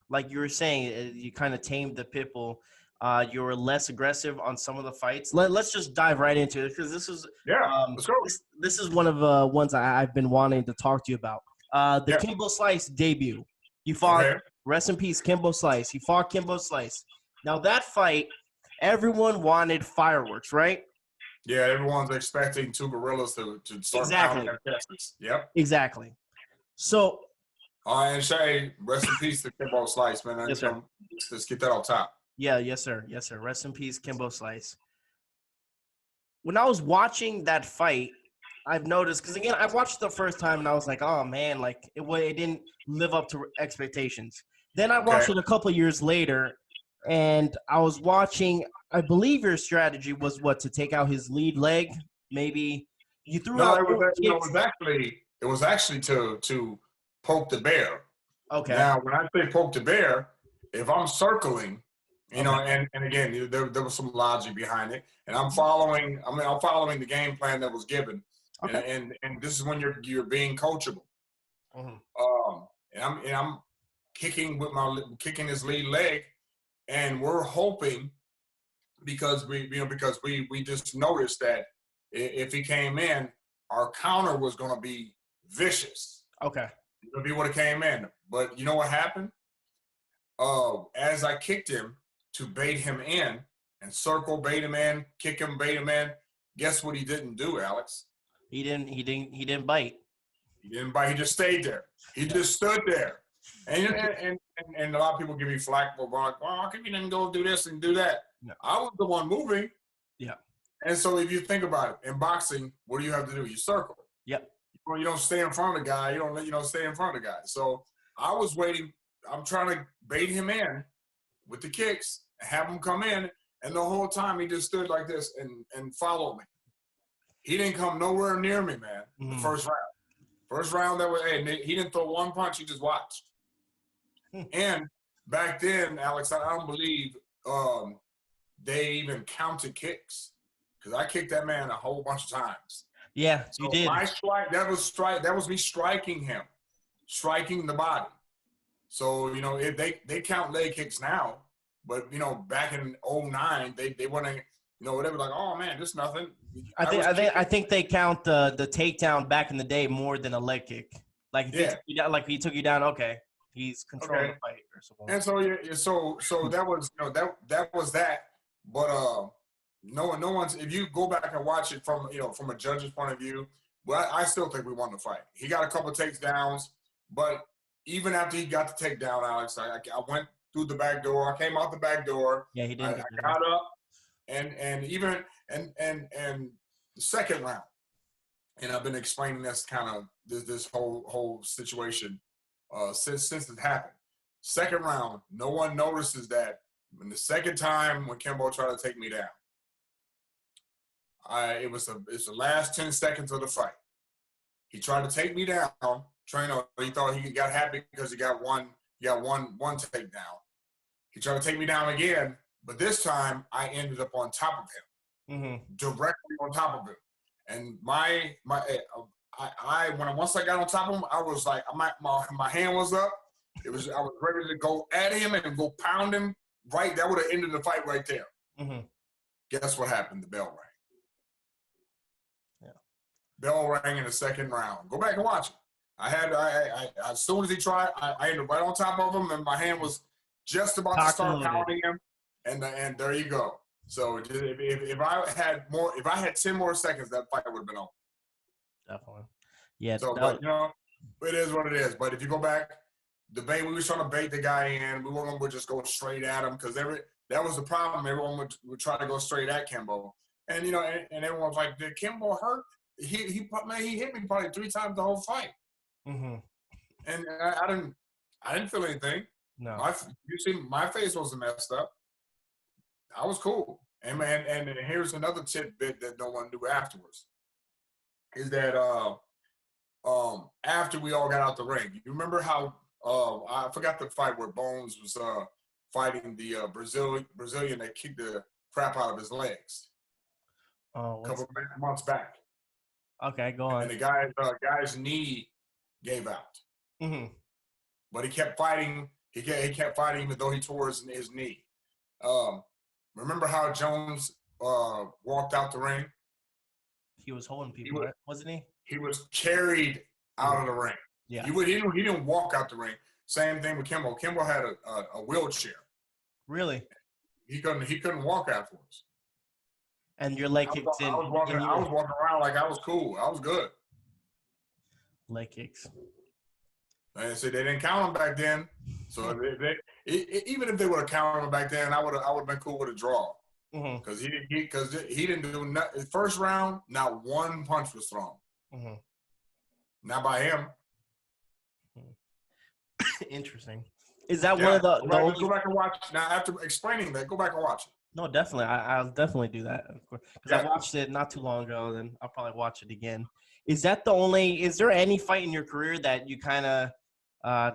like you were saying, you kind of tamed the pit bull. You were less aggressive on some of the fights. Let's just dive right into it because Yeah, let's go. this is one of ones I've been wanting to talk to you about. The Yeah. Kimbo Slice debut. You fought. Okay. Rest in peace, Kimbo Slice. You fought Kimbo Slice. Now that fight, everyone wanted fireworks, right? Yeah, everyone's expecting two gorillas to start pounding Exactly. their chests. Yep. Exactly. So And Shay, rest in peace to Kimbo Slice, man. yes, sir. Let's get that on top. Yeah, yes, sir. Yes, sir. Rest in peace, Kimbo Slice. When I was watching that fight, I've noticed because again, I watched the first time and I was like, oh man, like it didn't live up to expectations. Then I Okay. watched it a couple of years later, and I was watching. I believe your strategy was what to take out his lead leg. Maybe you threw No, out it was more you know, kicks. it was actually to poke the bear. Okay. Now, when I say poke the bear, if I'm circling, Okay. and again, there was some logic behind it, and I'm following. I mean, I'm following the game plan that was given, Okay. and this is when you're being coachable. Mhm. And I'm kicking his lead leg, and we're hoping because we just noticed that if he came in, our counter was going to be vicious. Okay. It would be what it came in. But you know what happened? As I kicked him to bait him in and circle bait him in, kick him, bait him in, guess what he didn't do, Alex? He didn't. He didn't bite. He didn't bite. He just stayed there. He just stood there. And a lot of people give me flack for like, well, how come you didn't go do this and do that? No. I was the one moving. Yeah. And so if you think about it, in boxing, what do you have to do? You circle. Yep. You don't stay in front of the guy. You don't stay in front of the guy. So I was waiting. I'm trying to bait him in with the kicks, have him come in, and the whole time he just stood like this and followed me. He didn't come nowhere near me, man. The first round. First round, he didn't throw one punch. He just watched. And back then, Alex, I don't believe they even counted kicks because I kicked that man a whole bunch of times. Yeah, So you did. my strike, that was me striking him, striking the body. So, if they count leg kicks now, but, back in 2009, they want to, whatever, like, oh, man, this nothing. I think they count the takedown back in the day more than a leg kick. Like if he took you down, okay, he's controlling the fight or something. And so that was that was that. But no one's, if you go back and watch it from a judge's point of view, well, I still think we won the fight. He got a couple of takedowns, but even after he got the takedown, Alex, I went through the back door. I came out the back door. Yeah, he did. I got up, and even the second round, and I've been explaining this kind of this whole situation since it happened. Second round, no one notices that when the second time when Kimbo tried to take me down, it's the last 10 seconds of the fight. He tried to take me down. He thought he got happy because he got one takedown. He tried to take me down again, but this time I ended up on top of him, directly on top of him. And once I got on top of him, I was like, my hand was up. I was ready to go at him and go pound him. Right, that would have ended the fight right there. Guess what happened? The bell rang. Yeah. Bell rang in the second round. Go back and watch it. I as soon as he tried, I ended right on top of him, and my hand was just about to start pounding him, and there you go. So if I had 10 more seconds, that fight would have been over. Definitely. Yeah. So, but it is what it is. But if you go back, we was trying to bait the guy in. We weren't going to just go straight at him because that was the problem. Everyone would try to go straight at Kimbo, and and everyone was like, "Did Kimbo hurt? He hit me probably 3 times the whole fight." And I didn't feel anything. No. You see, my face wasn't messed up. I was cool. And here's another tidbit that no one knew afterwards. Is that after we all got out the ring, you remember how I forgot the fight where Bones was fighting the Brazilian that kicked the crap out of his legs a couple of months back. Okay, go on. And the guy's knee gave out. But he kept fighting. He kept fighting even though he tore his knee. Remember how Jones walked out the ring? He was holding people, right? Wasn't he? He was carried out of the ring. Yeah. He didn't walk out the ring. Same thing with Kimbo. Kimbo had a wheelchair. Really? He couldn't walk afterwards. And your leg kicks in. I was walking around like I was cool. I was good. Leg kicks. And see, they didn't count him back then. So even if they would have counted him back then, I would have been cool with a draw. Because he didn't do nothing. First round, not one punch was thrown. Not by him. Interesting. Is that one of the only... Go back and watch. Now, after explaining that, go back and watch it. No, definitely. I'll definitely do that. Because I watched it not too long ago, then I'll probably watch it again. Is there any fight in your career that you kind of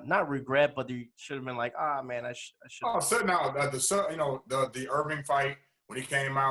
not regret, but you should have been like, man, I should. Oh, so now the Irving fight when he came out.